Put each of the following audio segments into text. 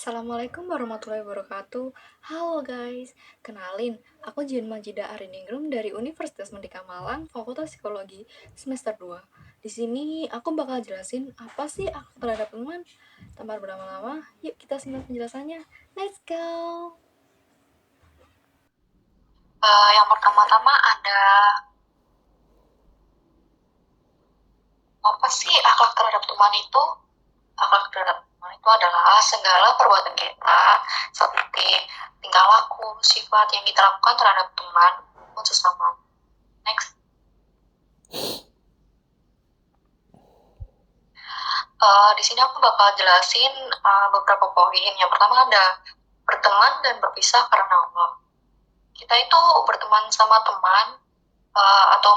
Assalamualaikum warahmatullahi wabarakatuh. Halo guys, kenalin, aku Jian Majida Ariningrum dari Universitas Merdeka Malang, Fakultas Psikologi semester 2. Di sini aku bakal jelasin apa sih akhlak terhadap teman. Tanpa berlama-lama, yuk kita simak penjelasannya. Let's go. Yang pertama-tama ada apa sih akhlak terhadap teman itu? Akhlak terhadap teman itu adalah segala perbuatan kita seperti tingkah laku, sifat yang kita lakukan terhadap teman maupun sesama. Next. Di sini aku bakal jelasin beberapa poin. Yang pertama ada berteman dan berpisah karena Allah. Kita itu berteman sama teman atau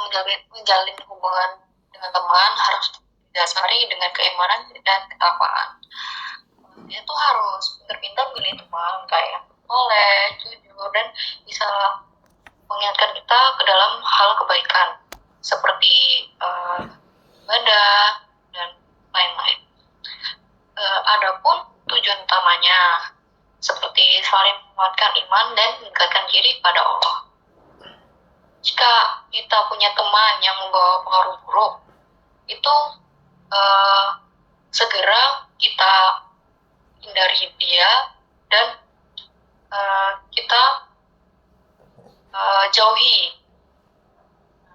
menjalin hubungan dengan teman harus didasari dengan keimanan dan ketakwaan. Dia tuh harus pintar-pintar pilih teman kayak soleh, jujur, dan bisa mengingatkan kita ke dalam hal kebaikan seperti ibadah dan lain-lain. Adapun tujuan utamanya seperti saling menguatkan iman dan meningkatkan diri pada Allah. Jika kita punya teman yang membawa pengaruh buruk, itu segera kita hindari dia dan kita jauhi.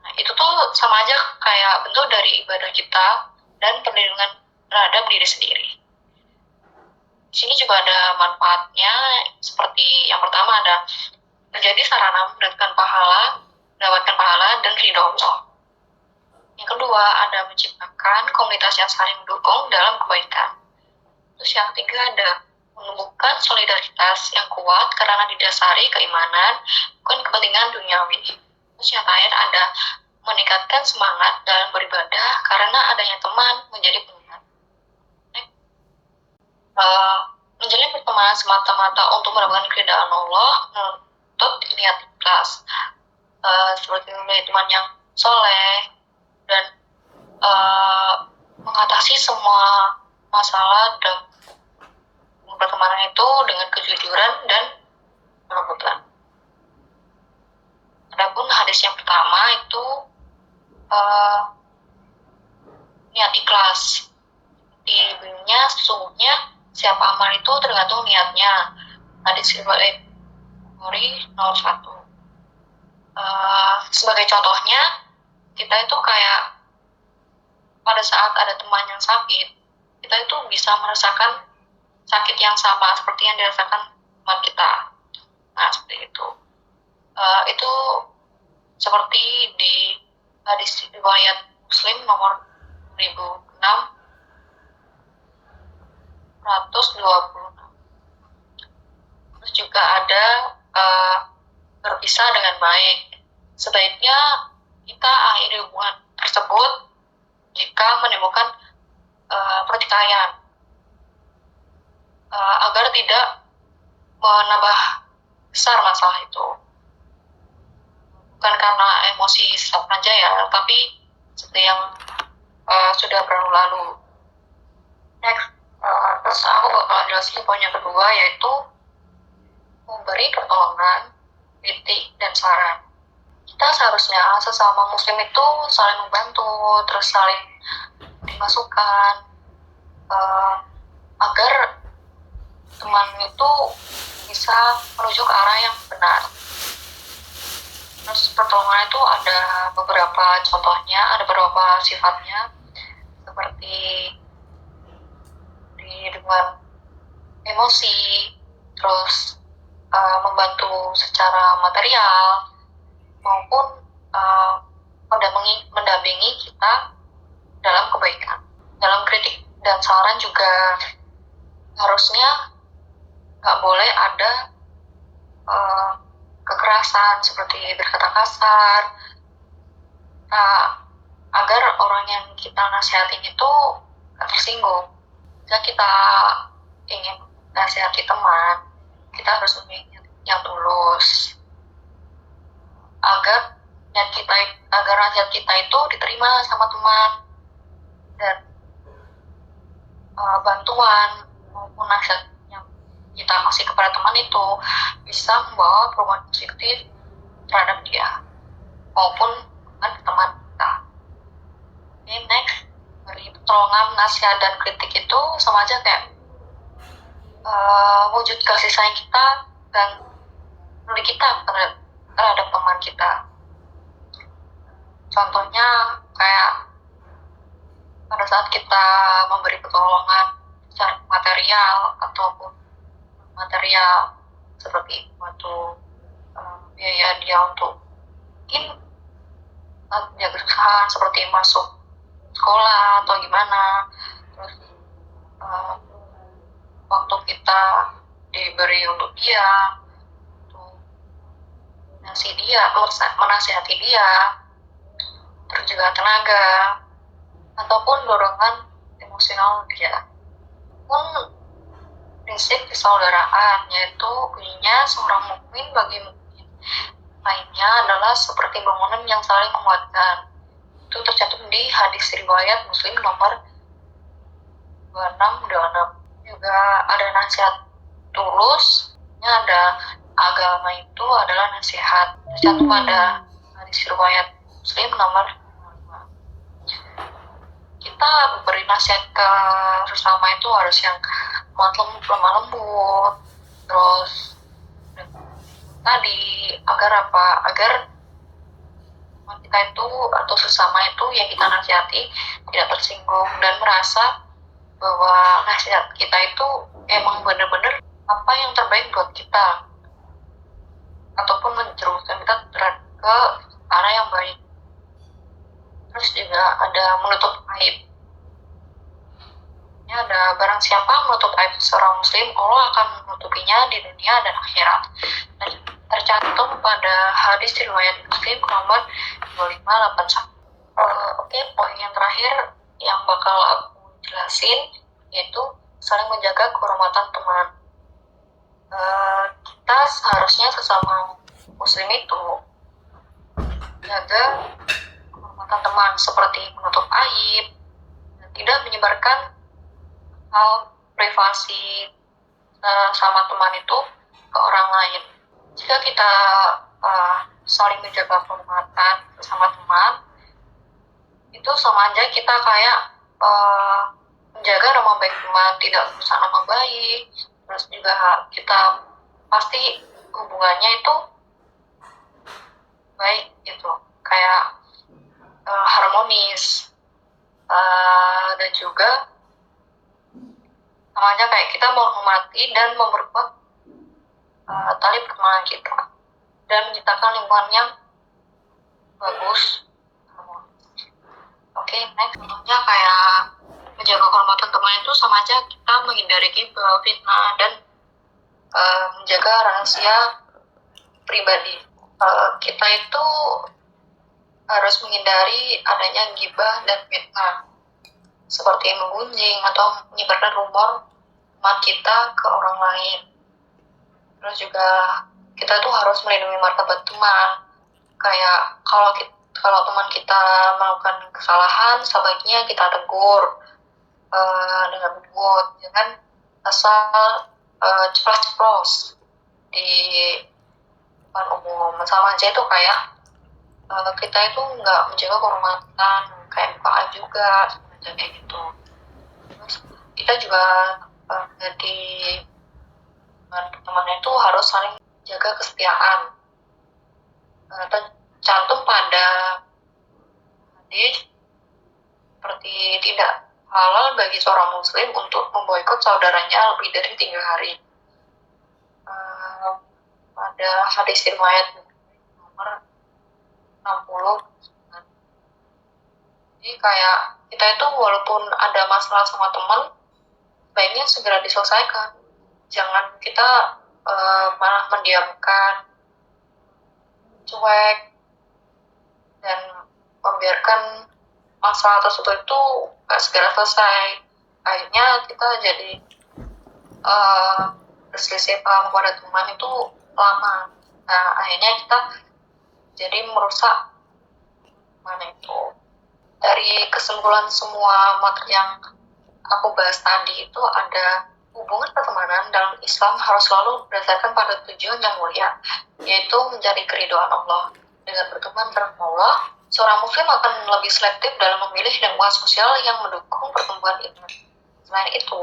Nah, itu tuh sama aja kayak bentuk dari ibadah kita dan perlindungan terhadap diri sendiri. Di sini juga ada manfaatnya, seperti yang pertama ada menjadi sarana mendapatkan pahala dan ridho Allah. Yang kedua ada menciptakan komunitas yang saling mendukung dalam kebaikan. Terus yang ketiga ada menumbuhkan solidaritas yang kuat karena didasari keimanan, bukan kepentingan duniawi. Terus yang terakhir ada meningkatkan semangat dalam beribadah karena adanya teman menjadi pengingat. Menjalin pertemanan semata-mata untuk mendapatkan keridhaan Allah menuntut niat ikhlas, seperti memilih teman yang soleh dan mengatasi semua masalah dan pertemanan itu dengan kejujuran dan kelembutan. Adapun hadis yang pertama itu niat ikhlas. Di bunyinya sesungguhnya siapa amal itu tergantung niatnya. Hadis riwayat Bukhari 01. Sebagai contohnya, kita itu kayak pada saat ada teman yang sakit, kita itu bisa merasakan sakit yang sama seperti yang dirasakan teman kita. Nah, seperti itu. Itu seperti di hadis riwayat Muslim nomor 1626. Terus juga ada berpisah dengan baik. Sebaiknya kita akhiri hubungan tersebut jika menimbulkan pertikaian, agar tidak menambah besar masalah itu. Bukan karena emosi saja ya, tapi seperti yang sudah berlalu. Next, terus aku bakal jelasin poin yang kedua, yaitu memberi pertolongan, kritik, dan saran. Kita seharusnya sesama muslim itu saling membantu, terus saling dimasukkan, agar teman itu bisa menuju ke arah yang benar. Terus pertolongan itu ada beberapa contohnya, ada beberapa sifatnya, seperti dengan emosi, terus membantu secara material, maupun mendampingi kita dalam kebaikan. Dalam kritik dan saran juga harusnya nggak boleh ada kekerasan seperti berkata kasar, agar orang yang kita nasihatin itu nggak tersinggung. Jika kita ingin nasihati teman, kita harus memilih yang tulus, agar nasihat kita itu diterima sama teman, dan bantuan maupun nasihat yang kita kasih kepada teman itu bisa membawa perubahan positif terhadap dia maupun dengan teman kita. Oke, next, dari pertolongan, nasihat, dan kritik itu sama aja kayak wujud kasih sayang kita dan peduli kita terhadap teman kita. Contohnya kayak pada saat kita memberi pertolongan secara material ataupun material seperti waktu biaya dia untuk mungkin dia kesusahan seperti masuk sekolah atau gimana, terus waktu kita diberi untuk dia, untuk menasihati dia, terus juga tenaga ataupun dorongan emosional dia. Pun prinsip persaudaraan, yaitu bunyinya seorang mukmin bagi mukmin lainnya adalah seperti bangunan yang saling menguatkan. Itu tercantum di hadis riwayat Muslim nomor 2626. Juga ada nasihat tulus, ada agama itu adalah nasihat, tercantum pada hadis riwayat Muslim nomor 5. Kita beri nasihat ke sesama itu harus yang lemah lembut, terus tadi agar kita itu atau sesama itu yang kita nasihati tidak tersinggung dan merasa bahwa nasihat kita itu emang benar-benar apa yang terbaik buat kita ataupun menjerumuskan kita ke arah yang baik. Terus juga ada menutup aib. Ini ada barang siapa menutup aib seorang muslim, Allah akan menutupinya di dunia dan akhirat. Dan tercantum pada hadis riwayat Muslim nomor 2581. Oke, poin yang terakhir yang bakal aku jelasin yaitu saling menjaga kehormatan teman. Kita seharusnya sesama muslim itu jaga kehormatan teman seperti menutup aib dan tidak menyebarkan hal privasi sama teman itu ke orang lain. Jika kita saling menjaga kehormatan sama teman, itu sama aja kita kayak menjaga nama baik teman, tidak merusak nama baik. Terus juga kita pasti hubungannya itu baik gitu, kayak harmonis, dan juga sama aja kayak kita menghormati dan memperkuat tali pertemanan kita dan menciptakan lingkungan yang bagus. Oke, next, contohnya kayak menjaga kehormatan teman itu sama aja kita menghindari ghibah, fitnah, dan menjaga rahasia pribadi. Kita itu harus menghindari adanya ghibah dan fitnah, seperti menggunjing atau menyebarkan rumor teman kita ke orang lain. Terus juga kita tuh harus melindungi martabat teman. Kayak kalau teman kita melakukan kesalahan, sebaiknya kita tegur dengan lembut, jangan asal ceplos-ceplos di depan umum. Sama aja itu kayak kita itu nggak menjaga kehormatan, kayak buka aib juga, kayak gitu. Terus kita juga jadi teman itu harus saling jaga kesetiaan. Tercantum pada hadis seperti tidak halal bagi seorang muslim untuk memboikot saudaranya lebih dari 3 hari. Pada hadis riwayat nomor 60. Jadi kayak kita itu walaupun ada masalah sama teman, baiknya segera diselesaikan. Jangan kita malah mendiamkan, cuek, dan membiarkan masalah tersebut itu gak segera selesai. Akhirnya kita jadi berselisih paham kepada teman itu lama. Nah, akhirnya kita jadi merusak mana itu. Dari kesimpulan semua materi yang aku bahas tadi itu ada Hubungan pertemanan dalam Islam harus selalu berdasarkan pada tujuan yang mulia, yaitu mencari keridhaan Allah. Dengan berteman dengan Allah, seorang muslim akan lebih selektif dalam memilih lingkungan sosial yang mendukung pertumbuhan iman. Selain itu,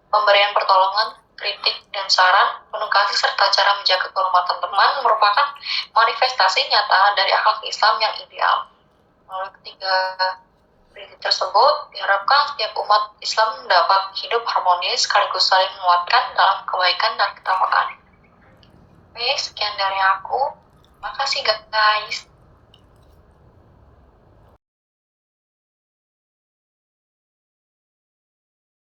pemberian pertolongan, kritik, dan saran, penuh kasih serta cara menjaga kehormatan teman merupakan manifestasi nyata dari akhlak Islam yang ideal. Melalui ketiga prinsip tersebut, diharapkan setiap umat Islam dapat hidup harmonis sekaligus saling menguatkan dalam kebaikan dan ketakwaan. Oke, sekian dari aku. Makasih guys.